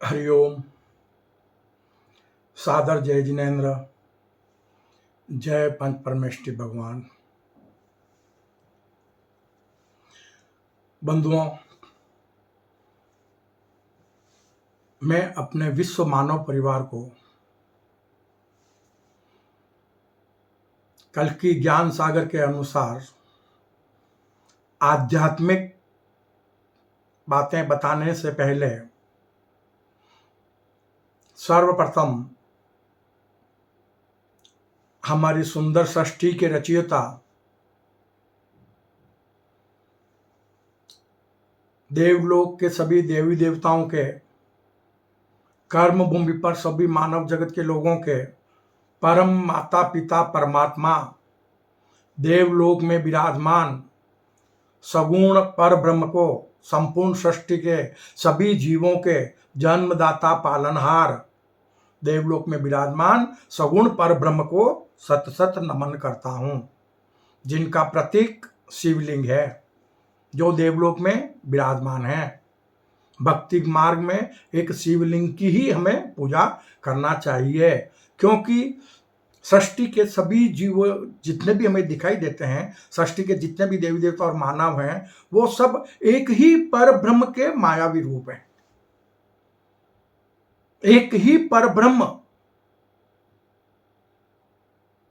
हरिओम। सादर जय जिनेन्द्र। जय पंच परमेष्टि भगवान। बंधुओं, मैं अपने विश्व मानव परिवार को कल की ज्ञान सागर के अनुसार आध्यात्मिक बातें बताने से पहले सर्वप्रथम हमारी सुंदर सृष्टि के रचयिता देवलोक के सभी देवी देवताओं के, कर्म भूमि पर सभी मानव जगत के लोगों के परम माता पिता परमात्मा, देवलोक में विराजमान सगुण पर ब्रह्म को, संपूर्ण सृष्टि के सभी जीवों के जन्मदाता पालनहार, देवलोक में विराजमान सगुण पर ब्रह्म को सत सत नमन करता हूं, जिनका प्रतीक शिवलिंग है जो देवलोक में विराजमान है। भक्ति मार्ग में एक शिवलिंग की ही हमें पूजा करना चाहिए, क्योंकि सृष्टि के सभी जीव जितने भी हमें दिखाई देते हैं, सृष्टि के जितने भी देवी देवता और मानव हैं, वो सब एक ही पर ब्रह्म के मायावी रूप हैं। एक ही पर ब्रह्म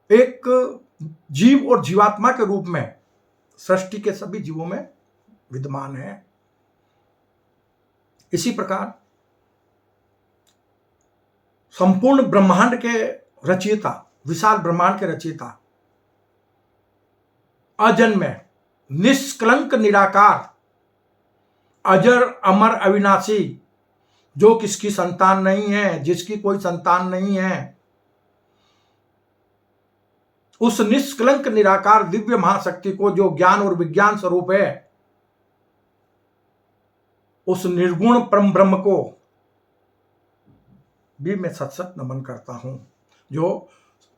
एक जीव और जीवात्मा के रूप में सृष्टि के सभी जीवों में विद्यमान है। इसी प्रकार संपूर्ण ब्रह्मांड के रचयिता, विशाल ब्रह्मांड के रचयिता, अजन्म निष्कलंक निराकार, अजर अमर अविनाशी, जो किसकी संतान नहीं है, जिसकी कोई संतान नहीं है, उस निष्कलंक निराकार दिव्य महाशक्ति को जो ज्ञान और विज्ञान स्वरूप है, उस निर्गुण परम ब्रह्म को भी मैं सत सत नमन करता हूं, जो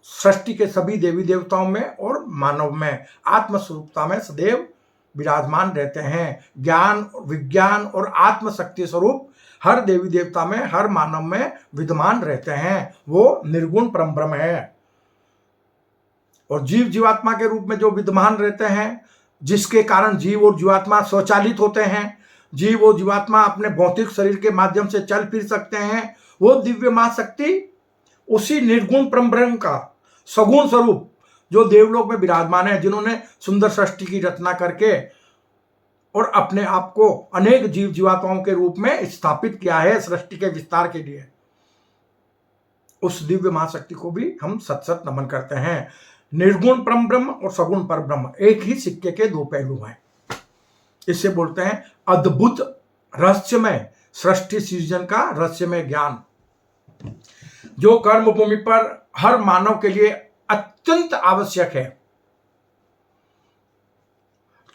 सृष्टि के सभी देवी देवताओं में और मानव में आत्मस्वरूपता में सदैव विराजमान रहते हैं। ज्ञान, विज्ञान और आत्मशक्ति स्वरूप हर देवी देवता में, हर मानव में विद्यमान रहते हैं। वो निर्गुण परम ब्रह्म है। और जीव जीवात्मा के रूप में जो विद्यमान रहते हैं, जिसके कारण जीव और जीवात्मा स्वचालित होते हैं, जीव और जीवात्मा अपने भौतिक शरीर के माध्यम से चल फिर सकते हैं, वो दिव्य महाशक्ति उसी निर्गुण परम ब्रह्म का सगुण स्वरूप जो देवलोक में विराजमान है, जिन्होंने सुंदर सृष्टि की रचना करके और अपने आप को अनेक जीव जीवात्माओं के रूप में स्थापित किया है सृष्टि के विस्तार के लिए, उस दिव्य महाशक्ति को भी हम सत सत नमन करते हैं। निर्गुण परम ब्रह्म और सगुण पर ब्रह्म एक ही सिक्के के दो पहलू हैं। इसे बोलते हैं अद्भुत रहस्यमय सृष्टि सृजन का रहस्यमय ज्ञान, जो कर्म भूमि पर हर मानव के लिए अत्यंत आवश्यक है।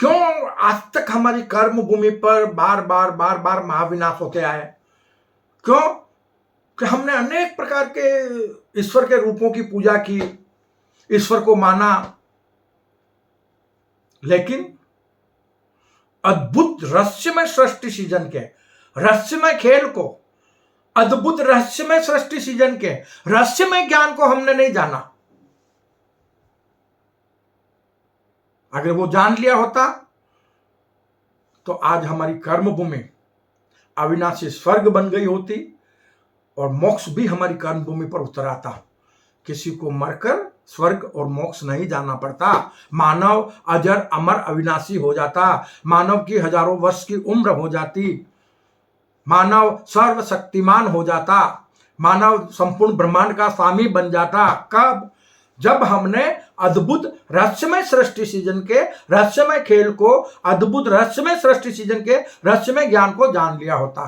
क्यों आज तक हमारी कर्म भूमि पर बार बार महाविनाश होते आए? क्यों? कि हमने अनेक प्रकार के ईश्वर के रूपों की पूजा की, ईश्वर को माना, लेकिन अद्भुत रहस्यमय सृष्टि सृजन के रहस्यमय खेल को, अद्भुत रहस्यमय सृष्टि सृजन के रहस्यमय ज्ञान को हमने नहीं जाना। अगर वो जान लिया होता तो आज हमारी कर्म भूमि अविनाशी स्वर्ग बन गई होती और मोक्ष भी हमारी कर्म भूमि पर उतर आता। किसी को मरकर स्वर्ग और मोक्ष नहीं जाना पड़ता। मानव अजर अमर अविनाशी हो जाता, मानव की हजारों वर्ष की उम्र हो जाती, मानव सर्वशक्तिमान हो जाता, मानव संपूर्ण ब्रह्मांड का स्वामी बन जाता। कब? जब हमने अद्भुत रहस्यमय सृष्टि सृजन के रहस्यमय खेल को, अद्भुत रहस्यमय सृष्टि सृजन के रहस्यमय ज्ञान को जान लिया होता।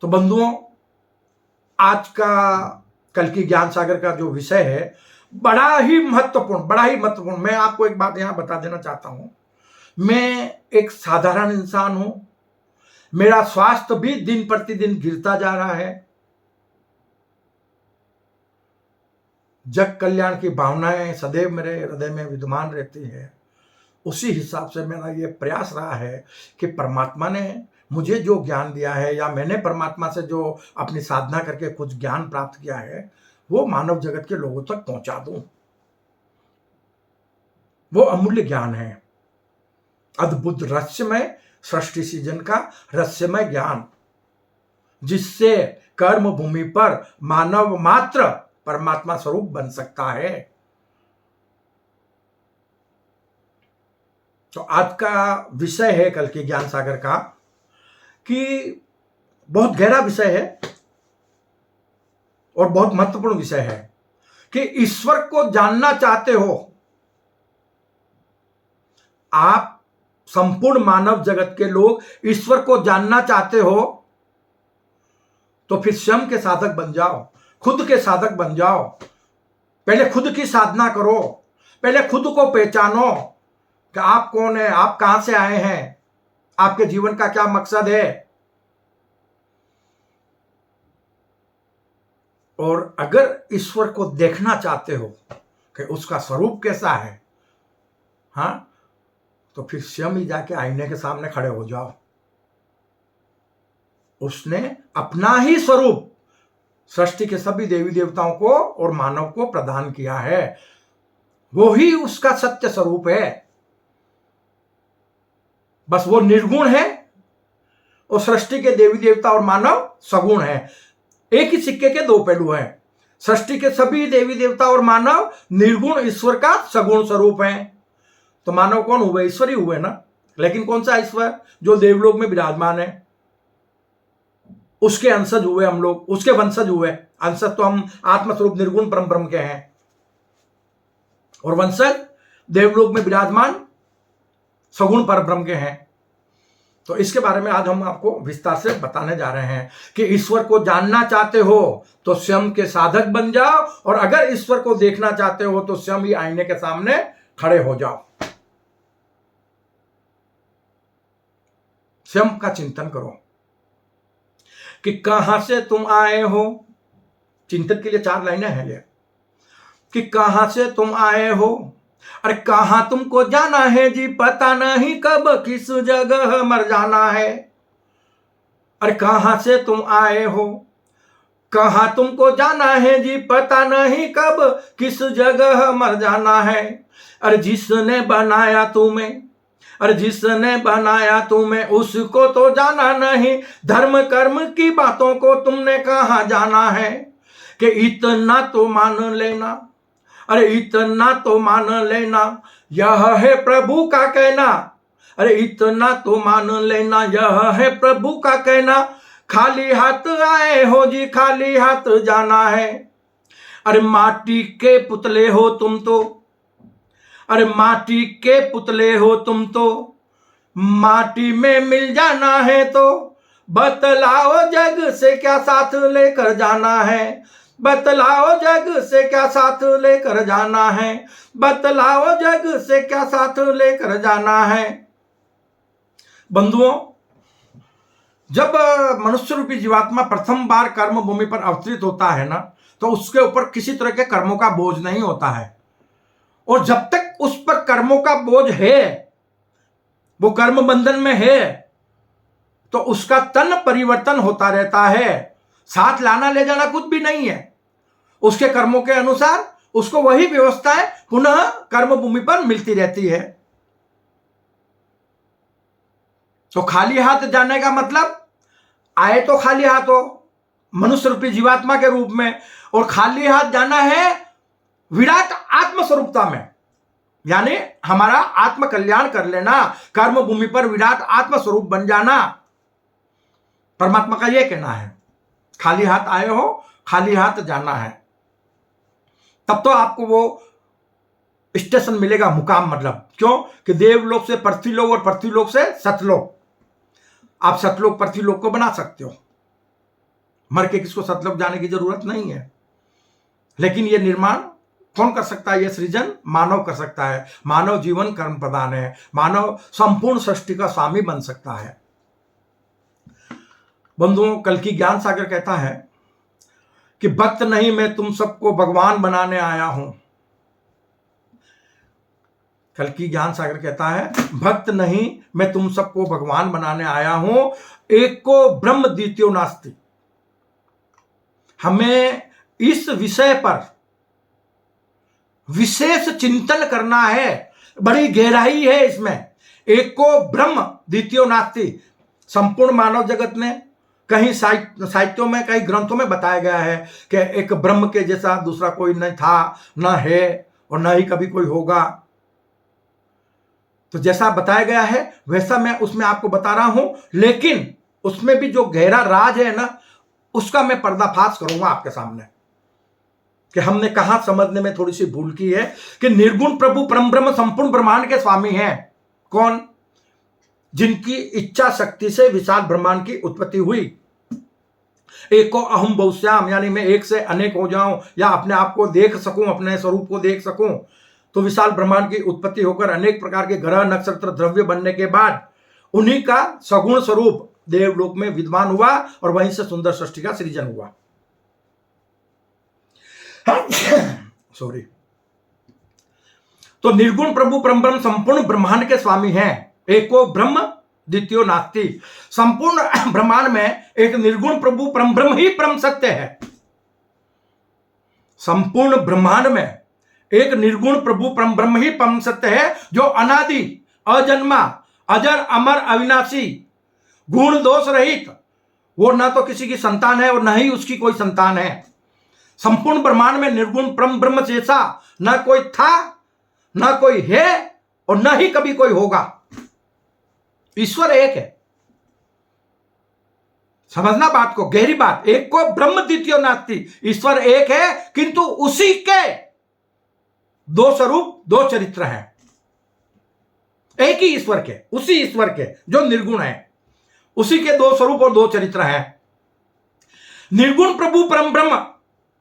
तो बंधुओं, आज का कल की ज्ञान सागर का जो विषय है बड़ा ही महत्वपूर्ण। मैं आपको एक बात यहां बता देना चाहता हूं। मैं एक साधारण इंसान हूं, मेरा स्वास्थ्य भी दिन प्रतिदिन गिरता जा रहा है। जग कल्याण की भावनाएं सदैव मेरे हृदय में विद्यमान रहती है। उसी हिसाब से मेरा ये प्रयास रहा है कि परमात्मा ने मुझे जो ज्ञान दिया है या मैंने परमात्मा से जो अपनी साधना करके कुछ ज्ञान प्राप्त किया है वो मानव जगत के लोगों तक पहुंचा दूं। वो अमूल्य ज्ञान है, अद्भुत रहस्यमय सृष्टि सृजन का रहस्यमय ज्ञान, जिससे कर्म भूमि पर मानव मात्र परमात्मा स्वरूप बन सकता है। तो आज का विषय है कल के ज्ञान सागर का कि बहुत गहरा विषय है और बहुत महत्वपूर्ण विषय है कि ईश्वर को जानना चाहते हो आप, संपूर्ण मानव जगत के लोग ईश्वर को जानना चाहते हो तो फिर स्वयं के साधक बन जाओ, खुद के साधक बन जाओ। पहले खुद की साधना करो, पहले खुद को पहचानो कि आप कौन है, आप कहां से आए हैं, आपके जीवन का क्या मकसद है। और अगर ईश्वर को देखना चाहते हो कि उसका स्वरूप कैसा है, हाँ, तो फिर स्वयं ही जाके आईने के सामने खड़े हो जाओ। उसने अपना ही स्वरूप सृष्टि के सभी देवी देवताओं को और मानव को प्रदान किया है, वो ही उसका सत्य स्वरूप है। बस वो निर्गुण है और सृष्टि के देवी देवता और मानव सगुण है। एक ही सिक्के के दो पहलू हैं। सृष्टि के सभी देवी देवता और मानव निर्गुण ईश्वर का सगुण स्वरूप है। तो मानव कौन हुए? ईश्वर ही हुए ना। लेकिन कौन सा ईश्वर? जो देवलोक में विराजमान है, उसके अंशज हुए हम लोग, उसके वंशज हुए। अंशज तो हम आत्मस्वरूप निर्गुण परम ब्रह्म के हैं और वंशज देवलोक में विराजमान सगुण पर ब्रह्म के हैं। तो इसके बारे में आज हम आपको विस्तार से बताने जा रहे हैं कि ईश्वर को जानना चाहते हो तो स्वयं के साधक बन जाओ, और अगर ईश्वर को देखना चाहते हो तो स्वयं ही आईने के सामने खड़े हो जाओ। स्वयं का चिंतन करो कि कहां से तुम आए हो। चिंतन के लिए 4 लाइनें हैं ये कि कहां से तुम आए हो, अरे कहां तुमको जाना है जी, पता नहीं कब किस जगह मर जाना है। अरे कहां से तुम आए हो, कहां तुमको जाना है जी, पता नहीं कब किस जगह मर जाना है। अरे जिसने बनाया तुम्हें, अरे जिसने बनाया तुम्हें उसको तो जाना नहीं, धर्म कर्म की बातों को तुमने कहां जाना है। कि इतना तो मान लेना, अरे इतना तो मान लेना, यह है प्रभु का कहना। अरे इतना तो मान लेना, यह है प्रभु का कहना। खाली हाथ आए हो जी, खाली हाथ जाना है। अरे माटी के पुतले हो तुम तो, अरे माटी के पुतले हो तुम तो, माटी में मिल जाना है। तो बतलाओ जग से क्या साथ लेकर जाना है, बतलाओ जग से क्या साथ लेकर जाना है, बतलाओ जग से क्या साथ लेकर जाना है। बंधुओं, जब मनुष्य रूपी जीवात्मा प्रथम बार कर्म भूमि पर अवतरित होता है ना, तो उसके ऊपर किसी तरह के कर्मों का बोझ नहीं होता है। और जब तक उस पर कर्मों का बोझ है, वो कर्म बंधन में है, तो उसका तन परिवर्तन होता रहता है। साथ लाना ले जाना कुछ भी नहीं है। उसके कर्मों के अनुसार उसको वही व्यवस्थाएं पुनः कर्म भूमि पर मिलती रहती है। तो खाली हाथ जाने का मतलब, आए तो खाली हाथ हो मनुष्य रूपी जीवात्मा के रूप में, और खाली हाथ जाना है विराट आत्म स्वरूपता में, यानी हमारा आत्म कल्याण कर लेना, कर्म भूमि पर विराट आत्म स्वरूप बन जाना। परमात्मा का यह कहना है, खाली हाथ आए हो, खाली हाथ जाना है। तब तो आपको वो स्टेशन मिलेगा, मुकाम मतलब। क्यों? कि देवलोक से पृथ्वीलोक और पृथ्वीलोक से सतलोक। आप सतलोक पृथ्वीलोक को बना सकते हो, मर के किसको सतलोक जाने की जरूरत नहीं है। लेकिन यह निर्माण कौन कर सकता है? यह सृजन मानव कर सकता है। मानव जीवन कर्म प्रधान है। मानव संपूर्ण सृष्टि का स्वामी बन सकता है। बंधुओं, कल की ज्ञान सागर कहता है कि भक्त नहीं, मैं तुम सबको भगवान बनाने आया हूं। कल्कि ज्ञान सागर कहता है, भक्त नहीं मैं तुम सबको भगवान बनाने आया हूं, एक को ब्रह्म द्वितीयो नास्ति। हमें इस विषय पर विशेष चिंतन करना है, बड़ी गहराई है इसमें। एक को ब्रह्म द्वितीयो नास्ति। संपूर्ण मानव जगत में कहीं साहित्यों में, कई ग्रंथों में बताया गया है कि एक ब्रह्म के जैसा दूसरा कोई नहीं था, न है और न ही कभी कोई होगा। तो जैसा बताया गया है वैसा मैं उसमें आपको बता रहा हूं, लेकिन उसमें भी जो गहरा राज है ना, उसका मैं पर्दाफाश करूंगा आपके सामने कि हमने कहां समझने में थोड़ी सी भूल की है। कि निर्गुण प्रभु परम ब्रह्म संपूर्ण ब्रह्मांड के स्वामी हैं। कौन? जिनकी इच्छा शक्ति से विशाल ब्रह्मांड की उत्पत्ति हुई। एको अहम बहुश्याम, यानी मैं एक से अनेक हो जाऊं या अपने आप को देख सकूं, अपने स्वरूप को देख सकूं। तो विशाल ब्रह्मांड की उत्पत्ति होकर अनेक प्रकार के ग्रह नक्षत्र द्रव्य बनने के बाद उन्हीं का सगुण स्वरूप देवलोक में विद्यमान हुआ और वहीं से सुंदर सृष्टि का सृजन हुआ। सॉरी। तो निर्गुण प्रभु परम ब्रह्म संपूर्ण ब्रह्मांड के स्वामी हैं। एको ब्रह्म द्वितीयो नास्ति। संपूर्ण ब्रह्मांड में एक निर्गुण प्रभु परम ब्रह्म ही परम सत्य है। संपूर्ण ब्रह्मांड में एक निर्गुण प्रभु परम ब्रह्म ही परम सत्य है, जो अनादि, अजन्मा, अजर, अमर, अविनाशी, गुण दोष रहित। वो ना तो किसी की संतान है और ना ही उसकी कोई संतान है। संपूर्ण ब्रह्मांड में निर्गुण परम ब्रह्म जैसा ना कोई था, ना कोई है और ना ही कभी कोई होगा। ईश्वर एक है। समझना बात को, गहरी बात। एक को ब्रह्म द्वितीयो नास्ति। ईश्वर एक है, किंतु उसी के दो स्वरूप, दो चरित्र हैं। एक ही ईश्वर के, उसी ईश्वर के जो निर्गुण है, उसी के दो स्वरूप और दो चरित्र हैं। निर्गुण प्रभु परम ब्रह्म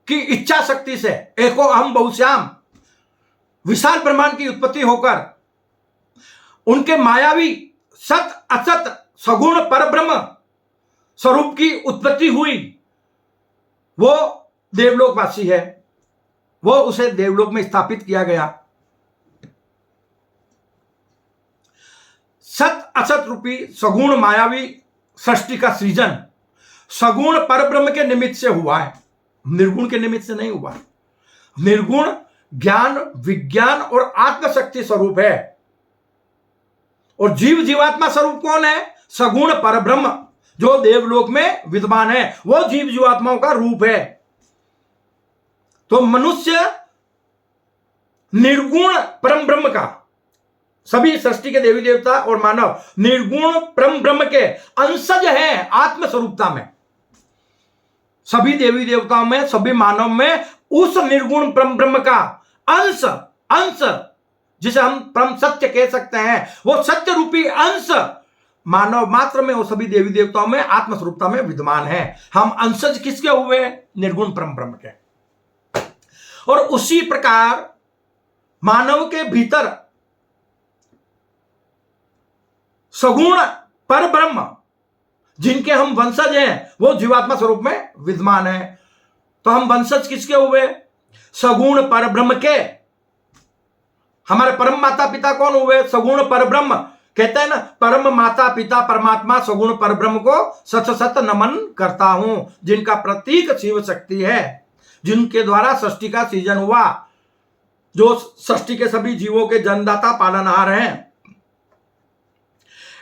की इच्छा शक्ति से एको अहम बहुश्याम विशाल ब्रह्मांड की उत्पत्ति होकर उनके मायावी सत असत सगुण परब्रह्म स्वरूप की उत्पत्ति हुई। वो देवलोकवासी है, वो उसे देवलोक में स्थापित किया गया। सत असत रूपी सगुण मायावी सृष्टि का सृजन सगुण परब्रह्म के निमित्त से हुआ है, निर्गुण के निमित्त से नहीं हुआ। निर्गुण ज्ञान, विज्ञान और आत्मशक्ति स्वरूप है, और जीव जीवात्मा स्वरूप कौन है? सगुण परब्रह्म जो देवलोक में विद्यमान है, वो जीव जीवात्माओं का रूप है। तो मनुष्य निर्गुण परम ब्रह्म का, सभी सृष्टि के देवी देवता और मानव निर्गुण परम ब्रह्म के अंशज हैं आत्म स्वरूपता में। सभी देवी देवताओं में, सभी मानव में उस निर्गुण परम ब्रह्म का अंश जिसे हम परम सत्य कह सकते हैं, वो सत्य रूपी अंश मानव मात्र में, वो सभी देवी देवताओं में आत्म स्वरूपता में विद्यमान है। हम अंशज किसके हुए? निर्गुण परम ब्रह्म के। और उसी प्रकार मानव के भीतर सगुण पर ब्रह्म जिनके हम वंशज हैं, वो जीवात्मा स्वरूप में विद्यमान है। तो हम वंशज किसके हुए? सगुण पर ब्रह्म के। हमारे परम माता पिता कौन हुए? सगुण पर ब्रह्म। कहते हैं ना, परम माता पिता परमात्मा सगुण पर ब्रह्म को सत सत नमन करता हूं, जिनका प्रतीक शिव शक्ति है, जिनके द्वारा सृष्टि का सृजन हुआ, जो सृष्टि के सभी जीवों के जन्मदाता पालनहार हैं।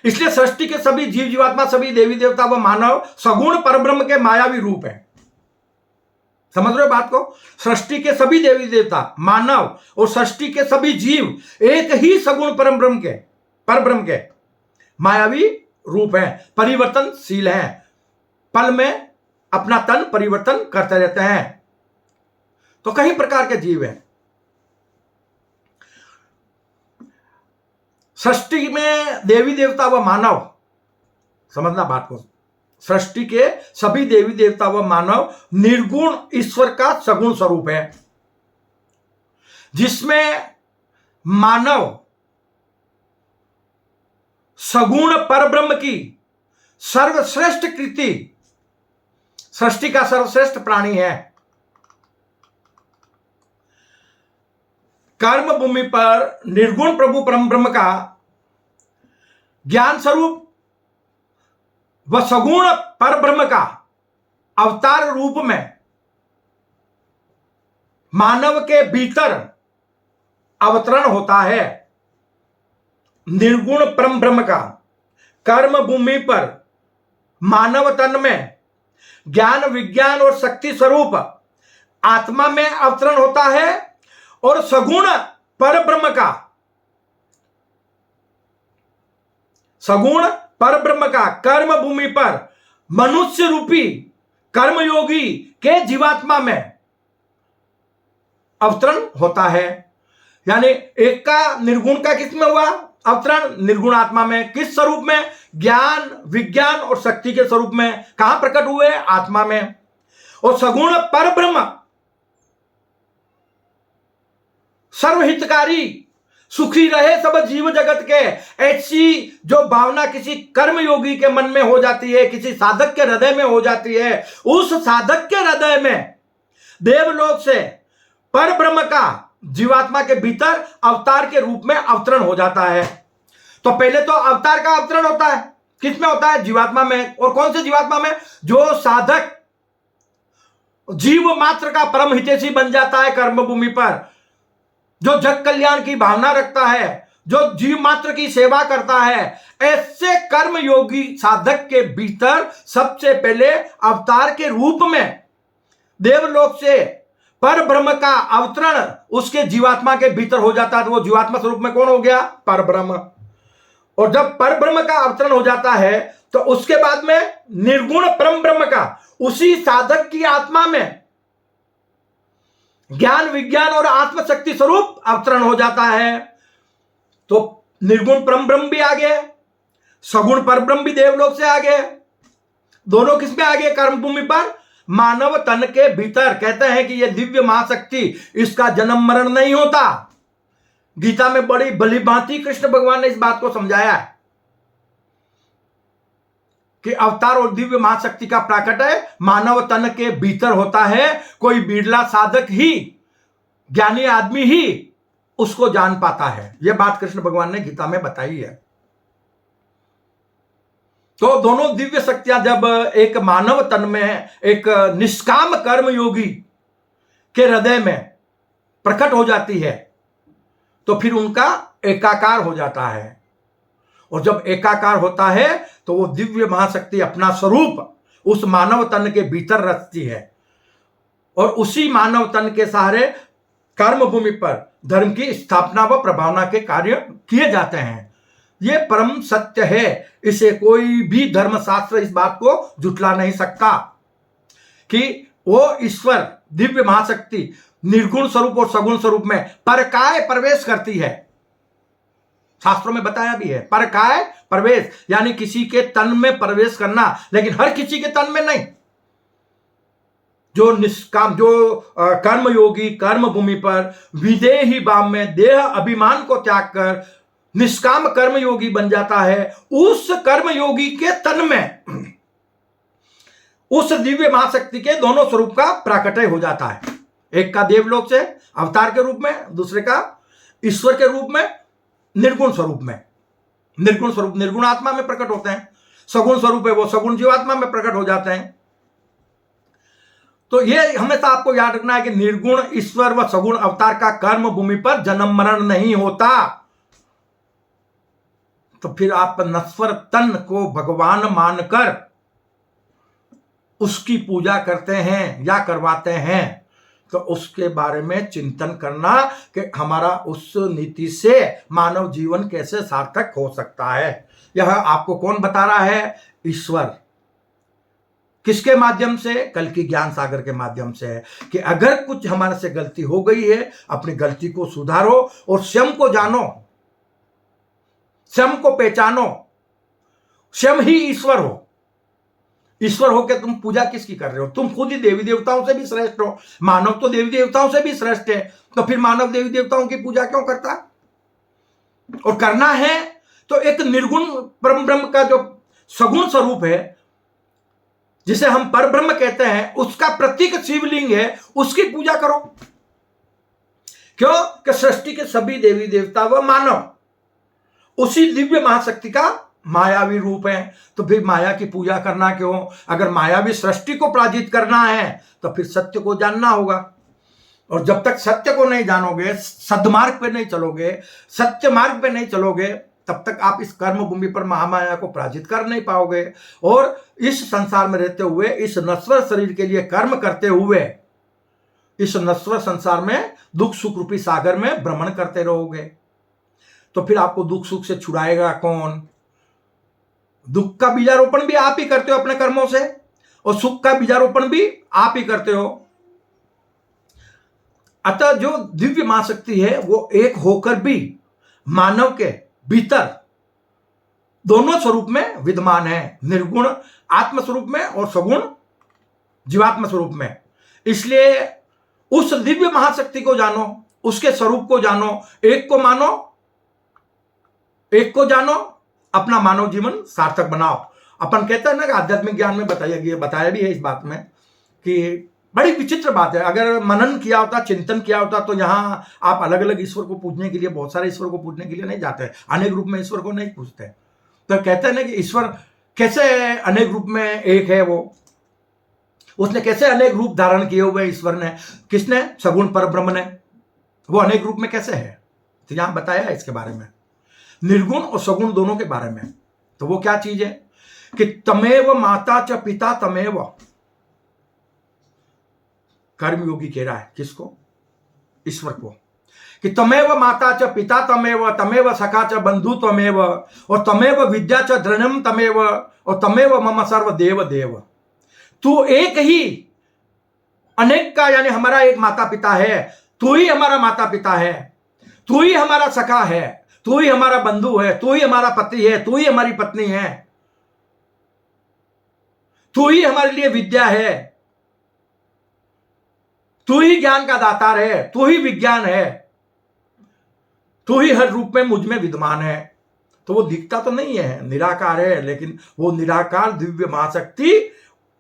इसलिए सृष्टि के सभी जीव जीवात्मा, सभी देवी देवता व मानव सगुण परब्रह्म के मायावी रूप है। समझ रहे हो बात को? सृष्टि के सभी देवी देवता, मानव और सृष्टि के सभी जीव एक ही सगुण परब्रह्म के मायावी रूप हैं, परिवर्तनशील हैं, पल में अपना तन परिवर्तन करते रहते हैं। तो कई प्रकार के जीव हैं। सृष्टि में देवी देवता व मानव, समझना बात को, सृष्टि के सभी देवी देवता व मानव निर्गुण ईश्वर का सगुण स्वरूप है, जिसमें मानव सगुण परब्रह्म की सर्वश्रेष्ठ कृति, सृष्टि का सर्वश्रेष्ठ प्राणी है। कर्म भूमि पर निर्गुण प्रभु परम ब्रह्म का ज्ञान स्वरूप व सगुण पर ब्रह्म का अवतार रूप में मानव के भीतर अवतरण होता है। निर्गुण परम ब्रह्म का कर्म भूमि पर मानव तन में ज्ञान विज्ञान और शक्ति स्वरूप आत्मा में अवतरण होता है और सगुण पर ब्रह्म का कर्म भूमि पर मनुष्य रूपी कर्मयोगी के जीवात्मा में अवतरण होता है। यानी एक का निर्गुण का किस में हुआ अवतरण? निर्गुण आत्मा में। किस स्वरूप में? ज्ञान विज्ञान और शक्ति के स्वरूप में। कहां प्रकट हुए? आत्मा में। और सगुण पर ब्रह्म सर्वहितकारी सुखी रहे सब जीव जगत के, ऐसी जो भावना किसी कर्मयोगी के मन में हो जाती है, किसी साधक के हृदय में हो जाती है, उस साधक के हृदय में देवलोक से पर ब्रह्म का जीवात्मा के भीतर अवतार के रूप में अवतरण हो जाता है। तो पहले तो अवतार का अवतरण होता है, किस में होता है? जीवात्मा में। और कौन से जीवात्मा में? जो साधक जीव मात्र का परम हितैषी बन जाता है कर्म भूमि पर, जो जग कल्याण की भावना रखता है, जो जीव मात्र की सेवा करता है, ऐसे कर्म योगी साधक के भीतर सबसे पहले अवतार के रूप में देवलोक से पर ब्रह्म का अवतरण उसके जीवात्मा के भीतर हो जाता है। तो वो जीवात्मा स्वरूप में कौन हो गया? पर ब्रह्म। और जब पर ब्रह्म का अवतरण हो जाता है तो उसके बाद में निर्गुण परम ब्रह्म का उसी साधक की आत्मा में ज्ञान विज्ञान और आत्मशक्ति स्वरूप अवतरण हो जाता है। तो निर्गुण परम ब्रह्म भी आ गए, सगुण पर ब्रह्म भी देवलोक से आ गए। दोनों किसमें आ गए? कर्म भूमि पर मानव तन के भीतर। कहते हैं कि यह दिव्य महाशक्ति, इसका जन्म मरण नहीं होता। गीता में बड़ी भली भांति कृष्ण भगवान ने इस बात को समझाया है कि अवतार और दिव्य महाशक्ति का प्राकट्य मानव तन के भीतर होता है। कोई बिरला साधक ही, ज्ञानी आदमी ही उसको जान पाता है। यह बात कृष्ण भगवान ने गीता में बताई है। तो दोनों दिव्य शक्तियां जब एक मानव तन में एक निष्काम कर्म योगी के हृदय में प्रकट हो जाती है तो फिर उनका एकाकार हो जाता है। और जब एकाकार होता है तो वो दिव्य महाशक्ति अपना स्वरूप उस मानव तन के भीतर रचती है और उसी मानव तन के सहारे कर्म भूमि पर धर्म की स्थापना व प्रभावना के कार्य किए जाते हैं। ये परम सत्य है, इसे कोई भी धर्मशास्त्र इस बात को झुठला नहीं सकता कि वो ईश्वर दिव्य महाशक्ति निर्गुण स्वरूप और सगुण स्वरूप में परकाय प्रवेश करती है। शास्त्रों में बताया भी है, परकाय प्रवेश यानी किसी के तन में प्रवेश करना, लेकिन हर किसी के तन में नहीं। जो निष्काम, जो कर्म योगी कर्म भूमि पर विदेही भाव में देह अभिमान को त्याग कर निष्काम कर्म योगी बन जाता है, उस कर्म योगी के तन में उस दिव्य महाशक्ति के दोनों स्वरूप का प्राकट्य हो जाता है। एक का देवलोक से अवतार के रूप में, दूसरे का ईश्वर के रूप में निर्गुण स्वरूप में। निर्गुण स्वरूप निर्गुण आत्मा में प्रकट होते हैं, सगुण स्वरूप है वो सगुण जीवात्मा में प्रकट हो जाते हैं। तो ये हमेशा आपको याद रखना है कि निर्गुण ईश्वर व सगुण अवतार का कर्म भूमि पर जन्म मरण नहीं होता। तो फिर आप नश्वर तन को भगवान मानकर उसकी पूजा करते हैं या करवाते हैं तो उसके बारे में चिंतन करना कि हमारा उस नीति से मानव जीवन कैसे सार्थक हो सकता है। यह आपको कौन बता रहा है? ईश्वर। किसके माध्यम से? कल की ज्ञान सागर के माध्यम से है कि अगर कुछ हमारे से गलती हो गई है, अपनी गलती को सुधारो और स्वयं को जानो, स्वयं को पहचानो, स्वयं ही ईश्वर हो। ईश्वर हो के तुम पूजा किसकी कर रहे हो? तुम खुद ही देवी देवताओं से भी श्रेष्ठ हो। मानव तो देवी देवताओं से भी श्रेष्ठ है, तो फिर मानव देवी देवताओं की पूजा क्यों करता? और करना है तो एक निर्गुण परम ब्रह्म का जो सगुण स्वरूप है, जिसे हम पर ब्रह्म कहते हैं, उसका प्रतीक शिवलिंग है, उसकी पूजा करो। क्यों कि सृष्टि के सभी देवी देवता व मानव उसी दिव्य महाशक्ति का मायावी रूप है। तो फिर माया की पूजा करना क्यों? अगर मायावी सृष्टि को पराजित करना है तो फिर सत्य को जानना होगा, और जब तक सत्य को नहीं जानोगे, सद्मार्ग पे नहीं चलोगे, सत्य मार्ग पे नहीं चलोगे, तब तक आप इस कर्म भूमि पर महामाया को पराजित कर नहीं पाओगे। और इस संसार में रहते हुए, इस नश्वर शरीर के लिए कर्म करते हुए, इस नश्वर संसार में दुख सुख रूपी सागर में भ्रमण करते रहोगे। तो फिर आपको दुख सुख से छुड़ाएगा कौन? दुख का बीजारोपण भी आप ही करते हो अपने कर्मों से, और सुख का बीजारोपण भी आप ही करते हो। अतः जो दिव्य महाशक्ति है वो एक होकर भी मानव के भीतर दोनों स्वरूप में विद्यमान है, निर्गुण आत्म स्वरूप में और सगुण जीवात्म स्वरूप में। इसलिए उस दिव्य महाशक्ति को जानो, उसके स्वरूप को जानो, एक को मानो, एक को जानो, अपना मानव जीवन सार्थक बनाओ। अपन कहते हैं ना कि आध्यात्मिक ज्ञान में बताया भी है इस बात में कि बड़ी विचित्र बात है। अगर मनन किया होता, चिंतन किया होता, तो यहां आप अलग अलग ईश्वर को पूजने के लिए, बहुत सारे ईश्वर को पूजने के लिए नहीं जाते, अनेक रूप में ईश्वर को नहीं पूजते। तो कहते हैं ना कि ईश्वर कैसे अनेक रूप में एक है, वो उसने कैसे अनेक रूप धारण किए हुए ईश्वर ने, किसने? सगुण पर ब्रह्म ने। वो अनेक रूप में कैसे है? तो यहां बताया है इसके बारे में, निर्गुण और सगुण दोनों के बारे में। तो वो क्या चीज है कि तमेव माता च पिता तमेव। कर्मयोगी कह रहा है किसको? ईश्वर को, कि तमेव माता च पिता तमेव, तमेव सखा च बंधु तमेव, और तमेव विद्या च द्रण्यम तमेव, और तमेव मम सर्व देव देव। तू एक ही अनेक का, यानी हमारा एक माता पिता है, तू ही हमारा माता पिता है, तू ही हमारा सखा है, तू ही हमारा बंधु है, तू ही हमारा पति है, तू ही हमारी पत्नी है, तू ही हमारे लिए विद्या है, तू ही ज्ञान का दातार है, तू ही विज्ञान है, तू ही हर रूप में मुझ में विद्यमान है। तो वो दिखता तो नहीं है, निराकार है, लेकिन वो निराकार दिव्य महाशक्ति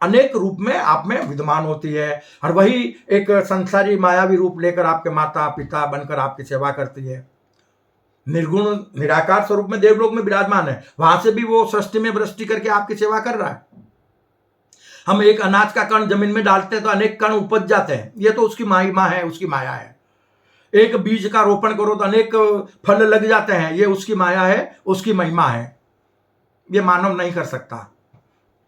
अनेक रूप में आप में विद्यमान होती है, और वही एक संसारी मायावी रूप लेकर आपके माता पिता बनकर आपकी सेवा करती है। निर्गुण निराकार स्वरूप में देवलोक में विराजमान है, वहां से भी वो सृष्टि में वृष्टि करके आपकी सेवा कर रहा है। हम एक अनाज का कण जमीन में डालते हैं तो अनेक कण उपज जाते हैं, ये तो उसकी महिमा है, उसकी माया है। एक बीज का रोपण करो तो अनेक फल लग जाते हैं, ये उसकी माया है, उसकी महिमा है। ये मानव नहीं कर सकता।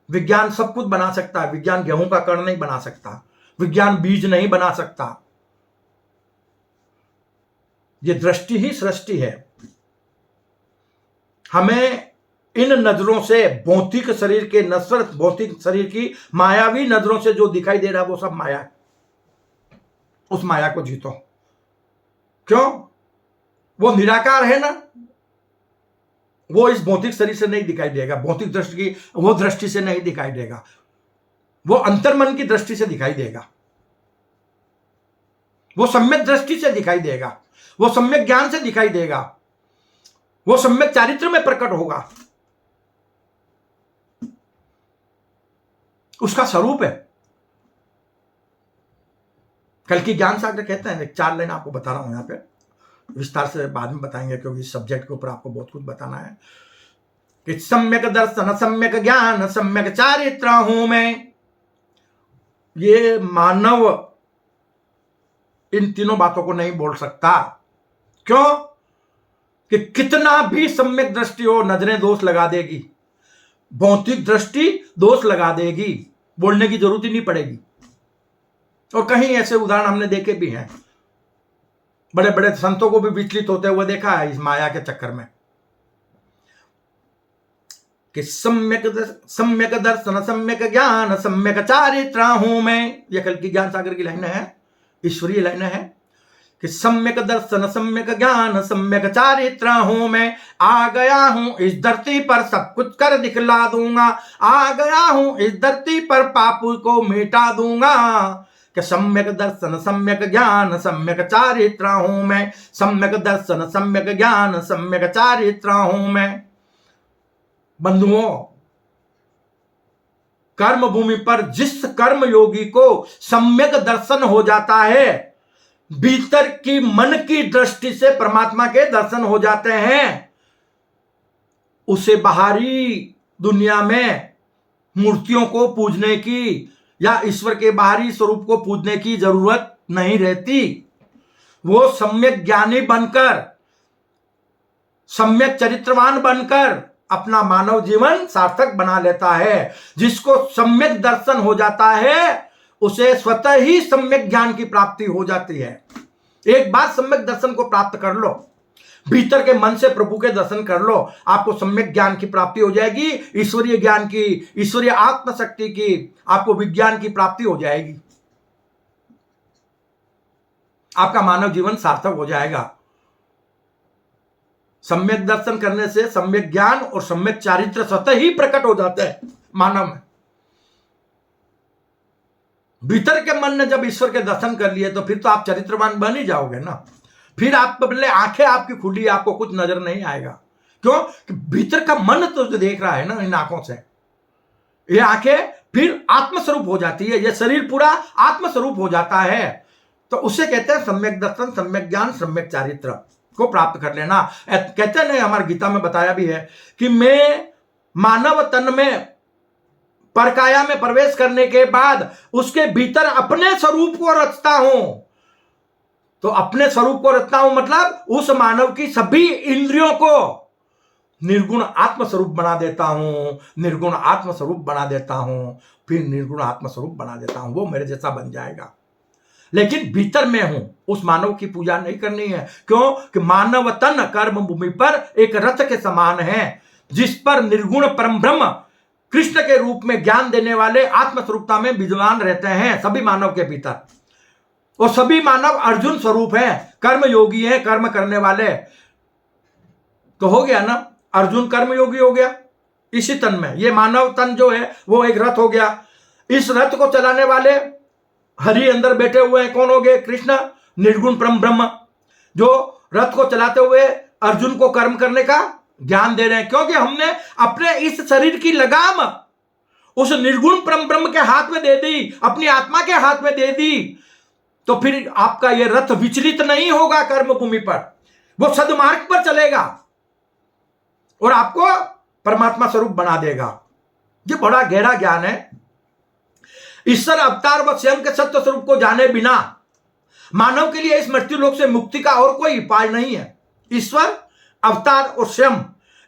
विज्ञान सब कुछ बना सकता है, विज्ञान गेहूं का कण नहीं बना सकता, विज्ञान बीज नहीं बना सकता। ये दृष्टि ही सृष्टि है। हमें इन नजरों से, भौतिक शरीर के नश्वर भौतिक शरीर की मायावी नजरों से जो दिखाई दे रहा है वो सब माया है। उस माया को जीतो। क्यों? वो निराकार है ना, वो इस भौतिक शरीर से नहीं दिखाई देगा, भौतिक दृष्टि की वो दृष्टि से नहीं दिखाई देगा, वो अंतर्मन की दृष्टि से दिखाई देगा, वो सम्यक दृष्टि से दिखाई देगा, वो सम्यक ज्ञान से दिखाई देगा, वो सम्यक चारित्र में प्रकट होगा, उसका स्वरूप है। कल की ज्ञान सागर कहते हैं, एक 4 लाइन आपको बता रहा हूं, यहां पे विस्तार से बाद में बताएंगे क्योंकि इस सब्जेक्ट के ऊपर आपको बहुत कुछ बताना है। कि सम्यक दर्शन, सम्यक ज्ञान, सम्यक चारित्र हूं मैं। ये मानव इन तीनों बातों को नहीं बोल सकता। क्यों? कि कितना भी सम्यक दृष्टि हो, नजरें दोष लगा देगी, भौतिक दृष्टि दोष लगा देगी, बोलने की जरूरत ही नहीं पड़ेगी। और कहीं ऐसे उदाहरण हमने देखे भी हैं, बड़े बड़े संतों को भी विचलित होते हुए देखा है इस माया के चक्कर में। कि सम्यक दर्शन, सम्यक ज्ञान, सम्यक चारित्र हूं मैं। यह कल की ज्ञान सागर की लाइन है, ईश्वरीय लाइन है। कि सम्यक दर्शन, सम्यक ज्ञान, सम्यक चारित्र हूं मैं। आ गया हूं इस धरती पर सब कुछ कर दिखला दूंगा, आ गया हूं इस धरती पर पाप को मिटा दूंगा। कि सम्यक दर्शन, सम्यक ज्ञान, सम्यक चारित्र हूं मैं। सम्यक दर्शन, सम्यक ज्ञान, सम्यक चारित्र हूं मैं। बंधुओं, कर्म भूमि पर जिस कर्म योगी को सम्यक दर्शन हो जाता है, भीतर की मन की दृष्टि से परमात्मा के दर्शन हो जाते हैं। उसे बाहरी दुनिया में मूर्तियों को पूजने की या ईश्वर के बाहरी स्वरूप को पूजने की जरूरत नहीं रहती। वो सम्यक ज्ञानी बनकर, सम्यक चरित्रवान बनकर अपना मानव जीवन सार्थक बना लेता है। जिसको सम्यक दर्शन हो जाता है उसे स्वतः ही सम्यक ज्ञान की प्राप्ति हो जाती है। एक बार सम्यक दर्शन को प्राप्त कर लो, भीतर के मन से प्रभु के दर्शन कर लो, आपको सम्यक ज्ञान की प्राप्ति हो जाएगी, ईश्वरीय ज्ञान की, ईश्वरीय आत्मशक्ति की, आपको विज्ञान की प्राप्ति हो जाएगी। आपका मानव जीवन सार्थक हो जाएगा। सम्यक दर्शन करने से सम्यक ज्ञान और सम्यक चारित्र स्वतः ही प्रकट हो जाते हैं मानव में। भीतर के मन ने जब ईश्वर के दर्शन कर लिए तो फिर तो आप चरित्रवान बन ही जाओगे ना। फिर आप पहले आंखें आपकी खुली, आपको कुछ नजर नहीं आएगा। क्यों? कि भीतर का मन तो जो देख रहा है ना इन आंखों से, ये आंखें फिर आत्मस्वरूप हो जाती है, ये शरीर पूरा आत्मस्वरूप हो जाता है। तो उसे कहते हैं सम्यक दर्शन, सम्यक ज्ञान, सम्यक चारित्र को प्राप्त कर लेना। कहते हैं, हमारी गीता में बताया भी है कि मैं मानव तन में परकाया में प्रवेश करने के बाद उसके भीतर अपने स्वरूप को रचता हूं। तो अपने स्वरूप को रचता हूं मतलब उस मानव की सभी इंद्रियों को निर्गुण आत्मस्वरूप बना देता हूं, निर्गुण आत्मस्वरूप बना देता हूं, फिर निर्गुण आत्मस्वरूप बना देता हूं। वो मेरे जैसा बन जाएगा। लेकिन भीतर में हूं, उस मानव की पूजा नहीं करनी है। क्यों? कि मानव तन कर्म भूमि पर एक रथ के समान है, जिस पर निर्गुण परम ब्रह्म कृष्ण के रूप में ज्ञान देने वाले आत्मस्वरूपता में विद्वान रहते हैं सभी मानव के भीतर। और सभी मानव अर्जुन स्वरूप हैं, कर्म योगी हैं, कर्म करने वाले। तो हो गया ना, अर्जुन कर्म योगी हो गया इसी तन में। ये मानव तन जो है वो एक रथ हो गया। इस रथ को चलाने वाले हरि अंदर बैठे हुए हैं। कौन हो गए? कृष्ण, निर्गुण परम ब्रह्म, जो रथ को चलाते हुए अर्जुन को कर्म करने का ज्ञान दे रहे हैं। क्योंकि हमने अपने इस शरीर की लगाम उस निर्गुण परम ब्रह्म के हाथ में दे दी, अपनी आत्मा के हाथ में दे दी। तो फिर आपका यह रथ विचलित नहीं होगा कर्म भूमि पर, वो सदमार्ग पर चलेगा और आपको परमात्मा स्वरूप बना देगा। ये बड़ा गहरा ज्ञान है। ईश्वर अवतार व स्वयं के सत्य स्वरूप को जाने बिना मानव के लिए इस मृत्यु लोक से मुक्ति का और कोई उपाय नहीं है। ईश्वर, अवतार और स्वयं,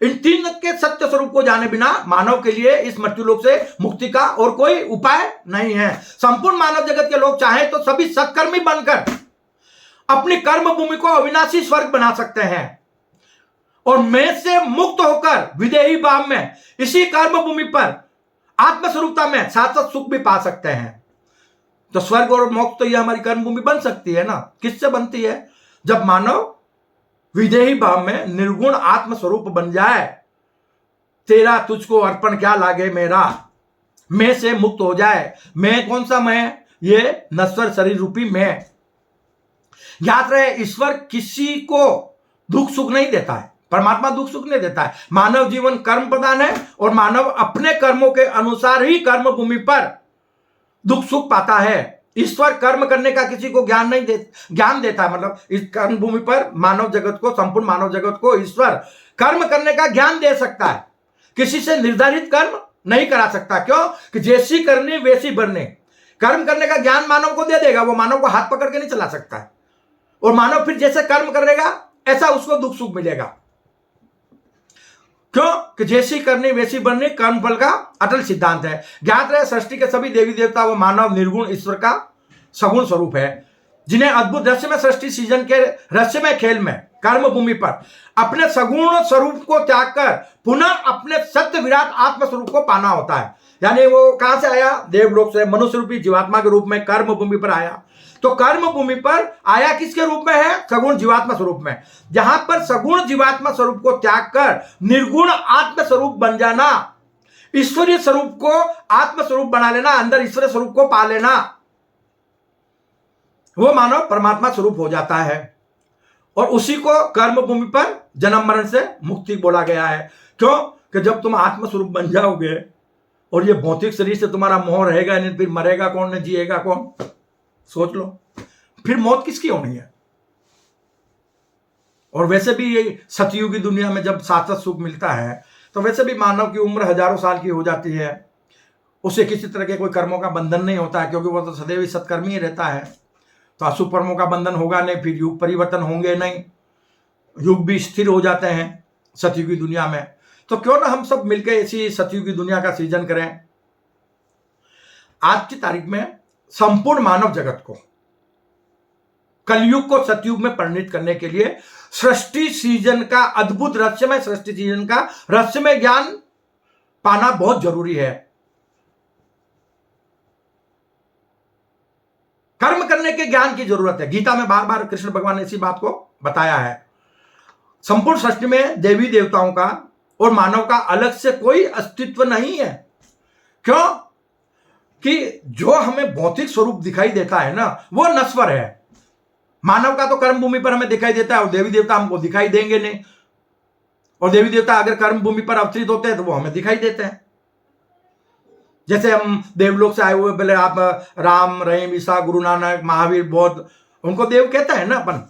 इन तीन के सत्य स्वरूप को जाने बिना मानव के लिए इस मृत्यु लोक से मुक्ति का और कोई उपाय नहीं है। संपूर्ण मानव जगत के लोग चाहे तो सभी सत्कर्मी बनकर अपनी कर्म भूमि को अविनाशी स्वर्ग बना सकते हैं और मैं से मुक्त होकर विदेही भाव में इसी कर्म भूमि पर आत्मस्वरूपता में शाश्वत सुख भी पा सकते हैं। तो स्वर्ग और मोक्ष तो ये हमारी कर्म भूमि बन सकती है ना। किससे बनती है? जब मानव विदेही भाव में निर्गुण आत्मस्वरूप बन जाए। तेरा तुझको अर्पण क्या लागे मेरा, मैं से मुक्त हो जाए। मैं कौन सा मैं? ये नश्वर शरीर रूपी मैं। याद रहे, ईश्वर किसी को दुख सुख नहीं देता है, परमात्मा दुख सुख नहीं देता है। मानव जीवन कर्म प्रधान है और मानव अपने कर्मों के अनुसार ही कर्म भूमि पर दुख सुख पाता है। ईश्वर कर्म करने का किसी को ज्ञान नहीं ज्ञान देता है। मतलब इस कर्म भूमि पर मानव जगत को, संपूर्ण मानव जगत को ईश्वर कर्म करने का ज्ञान दे सकता है, किसी से निर्धारित कर्म नहीं करा सकता। क्यों? कि जैसी करनी वैसी भरनी। कर्म करने का ज्ञान मानव को दे देगा, वो मानव को हाथ पकड़ के नहीं चला सकता है। और मानव फिर जैसे कर्म करेगा ऐसा उसको दुख सुख मिलेगा। क्यों? कि जैसी करनी वैसी बननी कर्म फल का अटल सिद्धांत है। ज्ञात रहे, सृष्टि के सभी देवी देवता वो मानव निर्गुण ईश्वर का सगुण स्वरूप है, जिन्हें अद्भुत रहस्यमय सृष्टि सीजन के रहस्यमय खेल में कर्म भूमि पर अपने सगुण स्वरूप को त्याग कर पुनः अपने सत्य विराट आत्म स्वरूप को पाना होता है। यानी वो कहां से आया? देवलोक से, मनुष्य रूपी जीवात्मा के रूप में कर्म भूमि पर आया। तो कर्म भूमि पर आया किसके रूप में है? सगुण जीवात्मा स्वरूप में। जहां पर सगुण जीवात्मा स्वरूप को त्याग कर निर्गुण आत्म स्वरूप बन जाना, ईश्वरीय स्वरूप को आत्म स्वरूप बना लेना, अंदर ईश्वरीय स्वरूप को पा लेना, वो मानव परमात्मा स्वरूप हो जाता है। और उसी को कर्म भूमि पर जन्म मरण से मुक्ति बोला गया है। क्यों? कि जब तुम आत्म स्वरूप बन जाओगे और ये भौतिक शरीर से तुम्हारा मोह रहेगा नहीं, फिर मरेगा कौन, ने जिएगा कौन? सोच लो। फिर मौत किसकी होनी है? और वैसे भी ये सतयुगी दुनिया में जब शाश्वत सुख मिलता है तो वैसे भी मानव की उम्र हजारों साल की हो जाती है, उसे किसी तरह के कोई कर्मों का बंधन नहीं होता है, क्योंकि वो तो सदैव ही सत्कर्मी ही रहता है। तो अशुभ कर्मों का बंधन होगा नहीं, फिर युग परिवर्तन होंगे नहीं, युग भी स्थिर हो जाते हैं सतयुगी दुनिया में। तो क्यों ना हम सब मिलकर ऐसी सतयुगी दुनिया का सृजन करें। आज की तारीख में संपूर्ण मानव जगत को कलयुग को सतयुग में परिणित करने के लिए सृष्टि सृजन का अद्भुत रहस्यमय सृष्टि सृजन का रहस्यमय ज्ञान पाना बहुत जरूरी है। कर्म करने के ज्ञान की जरूरत है। गीता में बार बार कृष्ण भगवान ने इसी बात को बताया है। संपूर्ण सृष्टि में देवी देवताओं का और मानव का अलग से कोई अस्तित्व नहीं है। क्यों? कि जो हमें भौतिक स्वरूप दिखाई देता है ना, वो नश्वर है। मानव का तो कर्म भूमि पर हमें दिखाई देता है और देवी देवता हमको दिखाई देंगे नहीं। और देवी देवता अगर कर्म भूमि पर अवतरित होते हैं तो वो हमें दिखाई देते हैं। जैसे हम देवलोक से आए हुए, बोले आप राम, रहीम, ईसा, गुरु नानक, महावीर, बौद्ध, उनको देव कहता है ना अपन।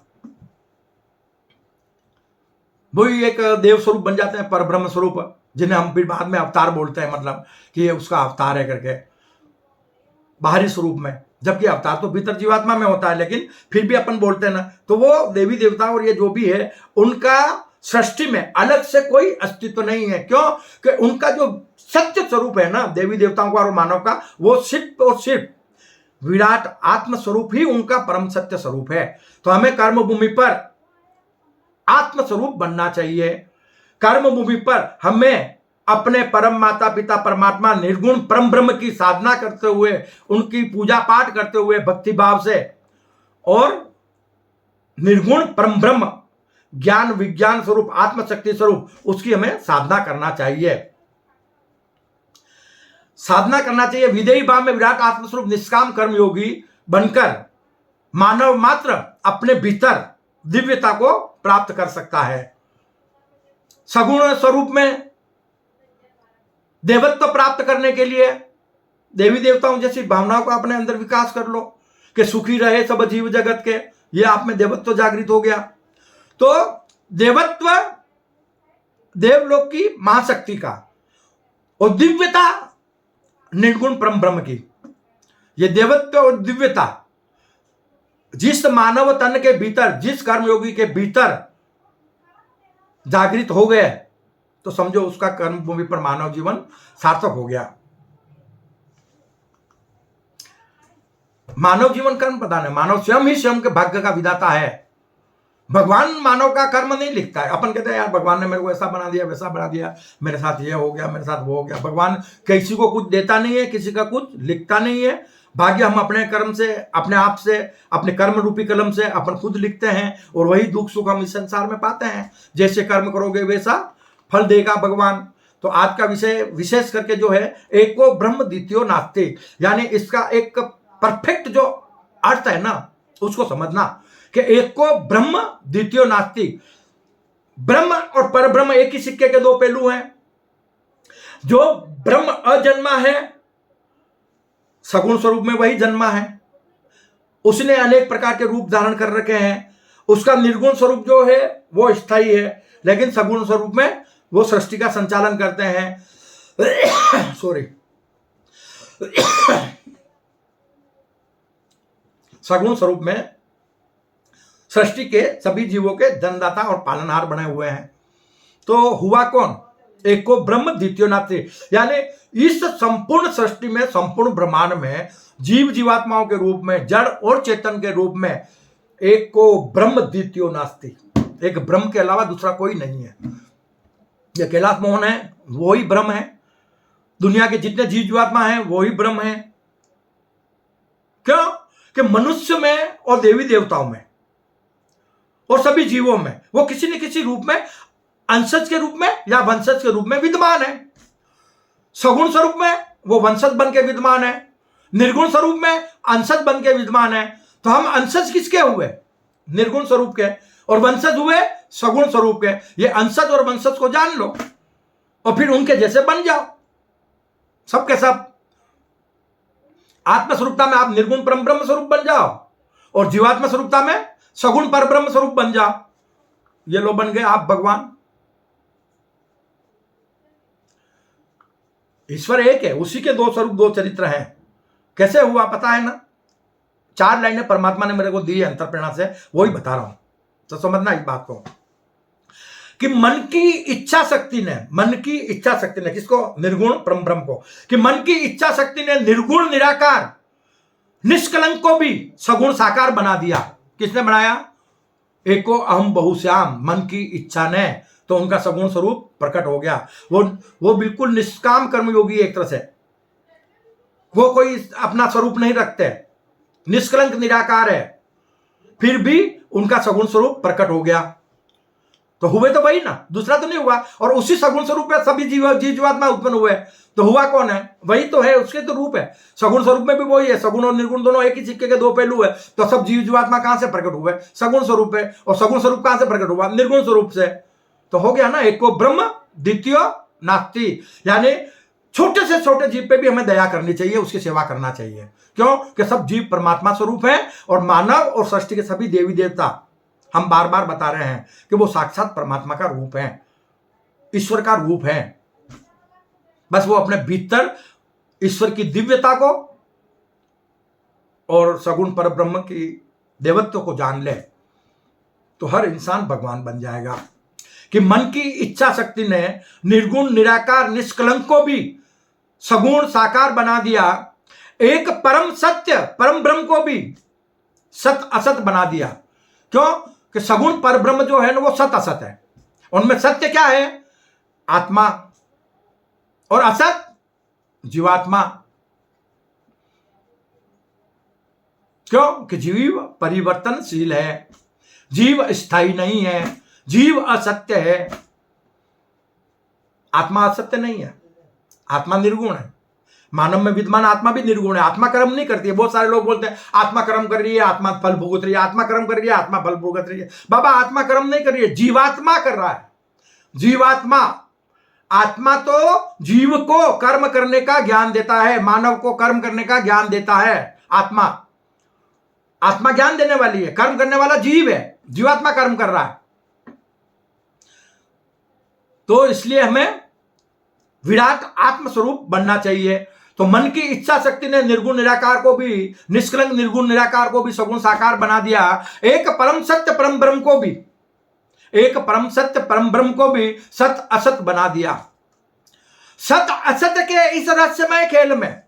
वही एक देव स्वरूप बन जाते हैं, पर ब्रह्म स्वरूप, जिन्हें हम फिर बाद में अवतार बोलते हैं, मतलब कि ये उसका अवतार है करके, बाहरी स्वरूप में। जबकि अवतार तो भीतर जीवात्मा में होता है, लेकिन फिर भी अपन बोलते हैं ना। तो वो देवी देवता और ये जो भी है, उनका सृष्टि में अलग से कोई अस्तित्व नहीं है। क्यों? कि उनका जो सत्य स्वरूप है ना, देवी देवताओं का और मानव का, वो सिर्फ और सिर्फ विराट आत्म स्वरूप ही उनका परम सत्य स्वरूप है। तो हमें कर्म भूमि पर आत्म स्वरूप बनना चाहिए। कर्म भूमि पर हमें अपने परम माता पिता परमात्मा निर्गुण परम ब्रह्म की साधना करते हुए, उनकी पूजा पाठ करते हुए भक्ति भाव से, और निर्गुण परम ब्रह्म ज्ञान विज्ञान स्वरूप आत्मशक्ति स्वरूप उसकी हमें साधना करना चाहिए। साधना करना चाहिए। विदेही भाव में विराट आत्मस्वरूप निष्काम कर्म योगी बनकर मानव मात्र अपने भीतर दिव्यता को प्राप्त कर सकता है। सगुण स्वरूप में देवत्व प्राप्त करने के लिए देवी देवताओं जैसी भावनाओं का अपने अंदर विकास कर लो कि सुखी रहे सब जीव जगत के, ये आप में देवत्व जागृत हो गया। तो देवत्व देवलोक की महाशक्ति का और दिव्यता निर्गुण परम ब्रह्म की, ये देवत्व और दिव्यता जिस मानव तन के भीतर, जिस कर्मयोगी के भीतर जागृत हो गए, तो समझो उसका कर्म भूमि पर मानव जीवन सार्थक हो गया। मानव जीवन कर्म प्रधान है। मानव स्वयं ही स्वयं के भाग्य का विधाता है। भगवान मानव का कर्म नहीं लिखता है। अपन कहते हैं यार भगवान ने मेरे को ऐसा बना दिया, वैसा बना दिया, मेरे साथ ये हो गया, मेरे साथ वो हो गया। भगवान किसी को कुछ देता नहीं है, किसी का कुछ लिखता नहीं है। भाग्य हम अपने कर्म से, अपने आप से, अपने कर्म रूपी कलम से अपन खुद लिखते हैं, और वही दुख सुख हम इस संसार में पाते हैं। जैसे कर्म करोगे वैसा फल देगा भगवान। तो आज का विषय विशेष करके जो है, एको ब्रह्म द्वितीयो नास्ति, यानी इसका एक परफेक्ट जो अर्थ है ना, उसको समझना कि एको ब्रह्म द्वितीयो नास्ति। ब्रह्म और परब्रह्म एक ही सिक्के के दो पहलू हैं। जो ब्रह्म अजन्मा है, सगुण स्वरूप में वही जन्मा है, उसने अनेक प्रकार के रूप धारण कर रखे हैं। उसका निर्गुण स्वरूप जो है वो स्थायी है, लेकिन सगुण स्वरूप में वो सृष्टि का संचालन करते हैं। सॉरी, सगुण स्वरूप में सृष्टि के सभी जीवों के जन्मदाता और पालनहार बने हुए हैं। तो हुआ कौन? एको ब्रह्म द्वितीयो नास्ति, यानी इस संपूर्ण सृष्टि में, संपूर्ण ब्रह्मांड में जीव जीवात्माओं के रूप में, जड़ और चेतन के रूप में एको ब्रह्म द्वितीयो नास्ति। एक ब्रह्म के अलावा दूसरा कोई नहीं है। यह कैलाश मोहन है, वो ही ब्रह्म है। दुनिया के जितने जीव जीवात्मा हैं वो ही ब्रह्म है। क्यों? कि मनुष्य में और देवी देवताओं में और सभी जीवों में वो किसी न किसी रूप में, अंशज के रूप में या वंशज के रूप में विद्यमान है। सगुण स्वरूप में वो वंशज बन के विद्यमान है, निर्गुण स्वरूप में अंशज बन के विद्यमान है। तो हम अंशज किसके हुए? निर्गुण स्वरूप के, और वंशज हुए सगुण स्वरूप के। ये अंशज और वंशज को जान लो और फिर उनके जैसे बन जाओ, सबके सब। आत्मस्वरूपता में आप निर्गुण परम ब्रह्म स्वरूप बन जाओ, और जीवात्मा स्वरूपता में सगुण परब्रह्म स्वरूप बन जाओ। ये लो बन गए आप भगवान। ईश्वर एक है, उसी के दो स्वरूप दो चरित्र हैं। कैसे हुआ पता है ना? 4 लाइनें परमात्मा ने मेरे को दी है अंतर प्रेरणा से, वही बता रहा हूं, तो समझना इस बात को कि मन की इच्छा शक्ति ने किसको? निर्गुण परम ब्रह्म को, कि मन की इच्छा शक्ति ने निर्गुण निराकार निष्कलंक को भी सगुण साकार बना दिया। किसने बनाया? एको अहम बहुश्याम, मन की इच्छा ने, तो उनका सगुण स्वरूप प्रकट हो गया। वो बिल्कुल निष्काम कर्मयोगी, एक तरह से वो कोई अपना स्वरूप नहीं रखते, निष्कलंक निराकार है, फिर भी उनका सगुण स्वरूप प्रकट हो गया। तो हुए तो वही ना, दूसरा तो नहीं हुआ। और उसी सगुण स्वरूप में सभी जीवात्मा उत्पन्न हुए, तो हुआ कौन है? वही तो है, उसके तो रूप है। सगुण स्वरूप में भी वही है। सगुण और निर्गुण दोनों एक ही सिक्के के दो पहलू है। तो सब जीवात्मा कहां से प्रकट हुए? सगुण स्वरूप है। और सगुण स्वरूप कहां से प्रकट हुआ? निर्गुण स्वरूप से। तो हो गया ना, एक को ब्रह्म द्वितीय नास्ति। यानी छोटे से छोटे जीव पे भी हमें दया करनी चाहिए, उसकी सेवा करना चाहिए। क्यों? कि सब जीव परमात्मा स्वरूप है, और मानव और सृष्टि के सभी देवी देवता, हम बार बार बता रहे हैं कि वो साक्षात परमात्मा का रूप है, ईश्वर का रूप है। बस वो अपने भीतर ईश्वर की दिव्यता को और सगुण पर ब्रह्म की देवत्व को जान ले, तो हर इंसान भगवान बन जाएगा। कि मन की इच्छा शक्ति ने निर्गुण निराकार निष्कलंक को भी सगुण साकार बना दिया। एक परम सत्य परम ब्रह्म को भी सत असत बना दिया। क्यों? कि सगुण पर ब्रह्म जो है ना, वो सत असत है। उनमें सत्य क्या है? आत्मा, और असत जीवात्मा। क्यों? कि जीव परिवर्तनशील है, जीव स्थायी नहीं है, जीव असत्य है, आत्मा असत्य नहीं है, आत्मा निर्गुण है। मानव में विद्यमान आत्मा भी निर्गुण है, आत्मा कर्म नहीं करती है। बहुत सारे लोग बोलते हैं आत्मा कर्म कर रही है, आत्मा फल भुगत रही है, आत्मा कर्म कर रही है, आत्मा फल भुगत रही है। बाबा, आत्मा कर्म नहीं कर रही है, जीवात्मा कर रहा है। जीवात्मा, आत्मा तो जीव को कर्म करने का ज्ञान देता है, मानव को कर्म करने का ज्ञान देता है। आत्मा आत्मा ज्ञान देने वाली है, कर्म करने वाला जीव है, जीवात्मा कर्म कर रहा है। तो इसलिए हमें विराट आत्मस्वरूप बनना चाहिए। तो मन की इच्छा शक्ति ने निर्गुण निराकार को भी, निष्कलंक निर्गुण निराकार को भी सगुण साकार बना दिया। एक परम सत्य परम ब्रह्म को भी, एक परम सत्य परम ब्रह्म को भी सत असत बना दिया। सत असत के इस रहस्यमय खेल में,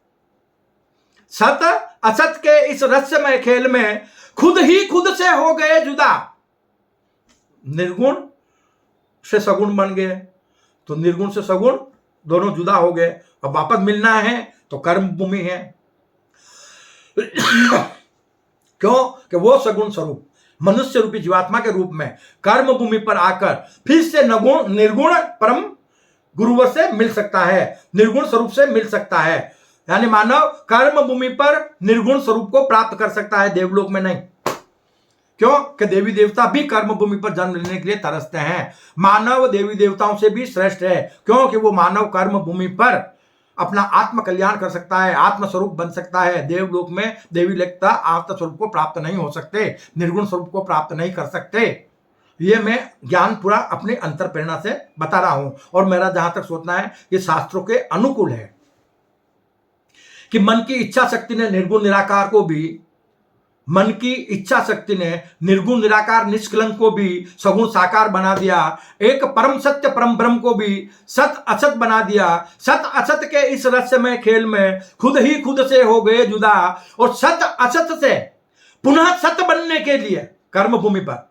सत असत के इस रहस्यमय खेल में खुद ही खुद से हो गए जुदा। निर्गुण से सगुण बन गए, तो निर्गुण से सगुण दोनों जुदा हो गए। अब वापस मिलना है तो कर्म भूमि है। क्यों? कि वो सगुण स्वरूप मनुष्य रूपी जीवात्मा के रूप में कर्म भूमि पर आकर फिर से निर्गुण परम गुरुवर से मिल सकता है, निर्गुण स्वरूप से मिल सकता है। यानी मानव कर्म भूमि पर निर्गुण स्वरूप को प्राप्त कर सकता है, देवलोक में नहीं। क्यों? कि देवी देवता भी कर्म भूमि पर जन्म लेने के लिए तरसते हैं। मानव देवी देवताओं से भी श्रेष्ठ है, क्योंकि वो मानव कर्म भूमि पर अपना आत्म कल्याण कर सकता है, आत्म स्वरूप बन सकता है। देवलोक में देवी देवता आत्म स्वरूप को प्राप्त नहीं हो सकते, निर्गुण स्वरूप को प्राप्त नहीं कर सकते। ये मैं ज्ञान पूरा अपने अंतर प्रेरणा से बता रहा हूं, और मेरा जहां तक सोचना है ये शास्त्रों के अनुकूल है कि मन की इच्छा शक्ति ने निर्गुण निराकार को भी, मन की इच्छा शक्ति ने निर्गुण निराकार निष्कलंक को भी सगुण साकार बना दिया। एक परम सत्य परम ब्रह्म को भी सत असत बना दिया। सत असत के इस रहस्यमय खेल में खुद ही खुद से हो गए जुदा, और सत असत से पुनः सत बनने के लिए कर्म भूमि पर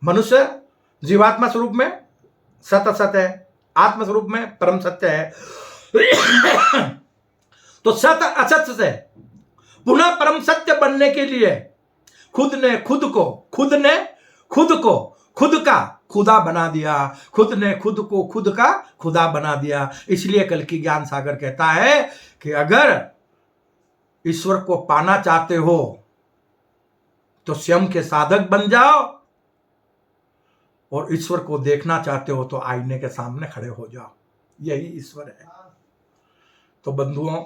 मनुष्य जीवात्मा स्वरूप में सत असत है, आत्म स्वरूप में परम सत्य है। तो सत असत से पुनः परम सत्य बनने के लिए खुद ने खुद को खुद का खुदा बना दिया, खुद ने खुद को खुद का खुदा बना दिया। इसलिए कल की ज्ञान सागर कहता है कि अगर ईश्वर को पाना चाहते हो तो स्वयं के साधक बन जाओ, और ईश्वर को देखना चाहते हो तो आईने के सामने खड़े हो जाओ। यही ईश्वर है। तो बंधुओं,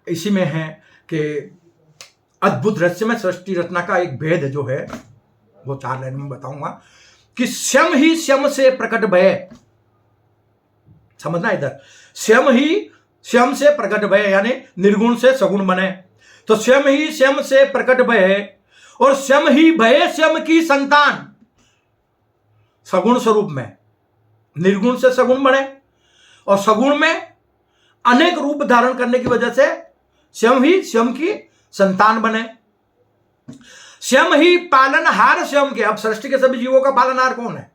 इसी में है कि अद्भुत रहस्य में सृष्टि रचना का एक भेद जो है वो 4 लाइन में बताऊंगा कि स्वयं ही स्वयं से प्रकट भय, समझना इधर, स्वयं ही स्वयं से प्रकट भय यानी निर्गुण से सगुण बने, तो स्वयं ही स्वयं से प्रकट भय और स्वयं ही भय स्वयं की संतान, सगुण स्वरूप में निर्गुण से सगुण बने और सगुण में अनेक रूप धारण करने की वजह से स्वयं ही स्वयं की संतान बने, स्वयं ही पालनहार स्वयं के। अब सृष्टि के सभी जीवों का पालनहार कौन है?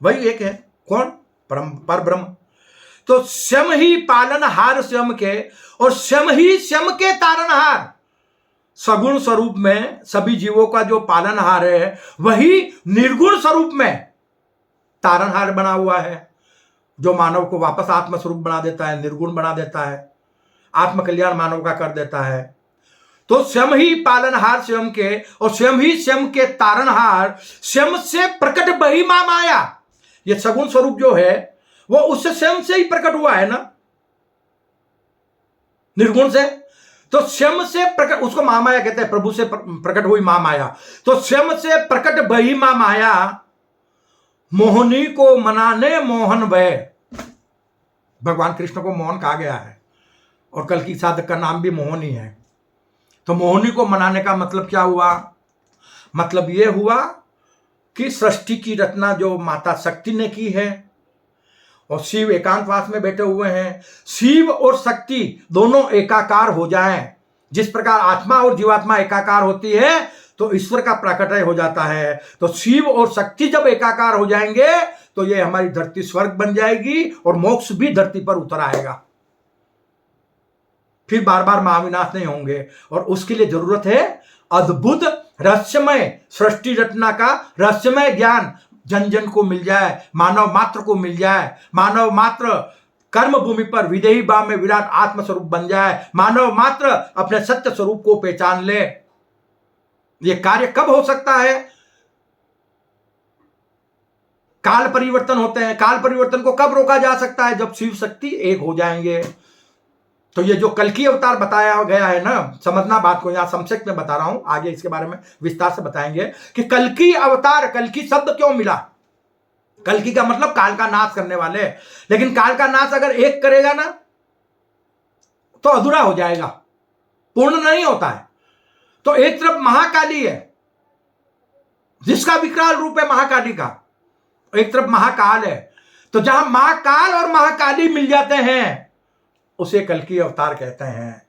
वही एक है, कौन? पर ब्रह्म। तो स्वयं ही पालनहार स्वयं के और स्वयं ही स्वयं के तारनहार, सगुण स्वरूप में सभी जीवों का जो पालनहार है वही निर्गुण स्वरूप में तारनहार बना हुआ है, जो मानव को वापस आत्म स्वरूप बना देता है, निर्गुण बना देता है, आत्म कल्याण मानव का कर देता है। तो स्वयं ही पालनहार स्वयं के और स्वयं ही स्वयं के तारनहार, स्वयं से प्रकट बही मां माया। ये सगुण स्वरूप जो है वो उससे स्वयं से ही प्रकट हुआ है ना, निर्गुण से। तो स्वयं से प्रकट, उसको महामाया कहते हैं, प्रभु से प्रकट हुई महामाया। तो स्वयं से प्रकट बही महामाया मोहनी को मनाने मोहन भय। भगवान कृष्ण को मोहन कहा गया है और कल्कि साधक का नाम भी मोहन ही है। तो मोहनी को मनाने का मतलब क्या हुआ? मतलब यह हुआ कि सृष्टि की रचना जो माता शक्ति ने की है और शिव एकांतवास में बैठे हुए हैं, शिव और शक्ति दोनों एकाकार हो जाएं। जिस प्रकार आत्मा और जीवात्मा एकाकार होती है तो ईश्वर का प्राकट्य हो जाता है। तो शिव और शक्ति जब एकाकार हो जाएंगे तो ये हमारी धरती स्वर्ग बन जाएगी और मोक्ष भी धरती पर उतर आएगा, फिर बार बार महाविनाश नहीं होंगे। और उसके लिए जरूरत है अद्भुत रहस्यमय सृष्टि रचना का रहस्यमय ज्ञान जन जन को मिल जाए, मानव मात्र को मिल जाए, मानव मात्र कर्म भूमि पर विदेही भाव में विराट आत्म स्वरूप बन जाए, मानव मात्र अपने सत्य स्वरूप को पहचान ले। यह कार्य कब हो सकता है? काल परिवर्तन होते हैं। काल परिवर्तन को कब रोका जा सकता है? जब शिव शक्ति एक हो जाएंगे। तो ये जो कल्कि अवतार बताया गया है ना, समझना बात को, यहां संक्षेप में बता रहा हूं, आगे इसके बारे में विस्तार से बताएंगे कि कल्कि अवतार, कल्कि शब्द क्यों मिला। कल्कि का मतलब काल का नाश करने वाले, लेकिन काल का नाश अगर एक करेगा ना तो अधूरा हो जाएगा, पूर्ण नहीं होता है। तो एक तरफ महाकाली है जिसका विकराल रूप है महाकाली का, एक तरफ महाकाल है। तो जहां महाकाल और महाकाली मिल जाते हैं उसे कल्कि अवतार कहते हैं।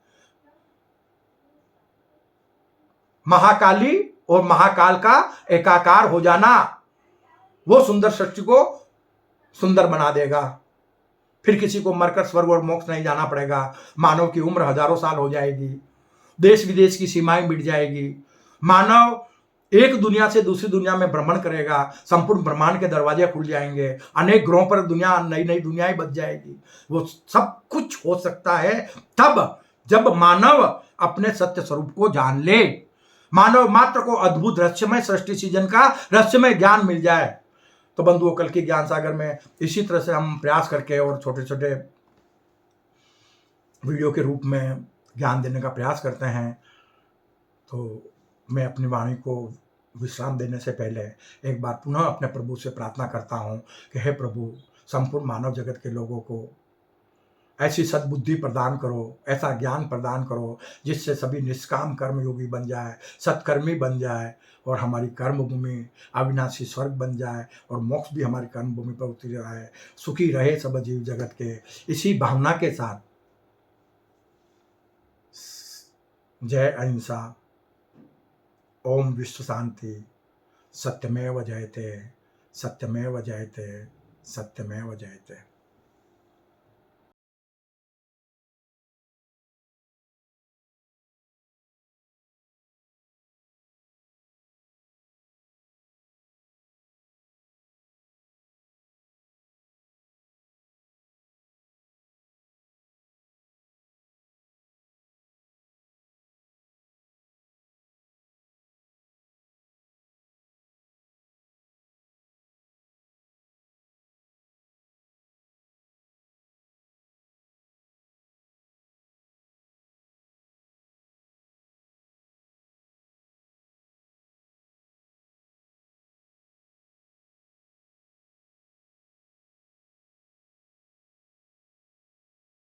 महाकाली और महाकाल का एकाकार हो जाना वो सुंदर सृष्टि को सुंदर बना देगा। फिर किसी को मरकर स्वर्ग और मोक्ष नहीं जाना पड़ेगा। मानव की उम्र हजारों साल हो जाएगी, देश विदेश की सीमाएं मिट जाएगी, मानव एक दुनिया से दूसरी दुनिया में भ्रमण करेगा, संपूर्ण ब्रह्मांड के दरवाजे खुल जाएंगे, अनेक ग्रहों पर दुनिया, नई नई दुनियाएं बच जाएगी। वो सब कुछ हो सकता है तब जब मानव अपने सत्य स्वरूप को जान ले, मानव मात्र को अद्भुत रहस्यमय सृष्टि सृजन का रहस्यमय ज्ञान मिल जाए। तो बंधुओं, कल के ज्ञान सागर में इसी तरह से हम प्रयास करके और छोटे छोटे वीडियो के रूप में ज्ञान देने का प्रयास करते हैं। तो मैं अपनी वाणी को विश्राम देने से पहले एक बार पुनः अपने प्रभु से प्रार्थना करता हूँ कि हे प्रभु, संपूर्ण मानव जगत के लोगों को ऐसी सद्बुद्धि प्रदान करो, ऐसा ज्ञान प्रदान करो जिससे सभी निष्काम कर्मयोगी बन जाए, सत्कर्मी बन जाए और हमारी कर्म भूमि अविनाशी स्वर्ग बन जाए और मोक्ष भी हमारी कर्म भूमि पर उतर आए। सुखी रहे सब जीव जगत के, इसी भावना के साथ जय अहिंसा, ओम विश्व शांति, सत्यमेव जयते, सत्यमेव जयते, सत्यमेव जयते।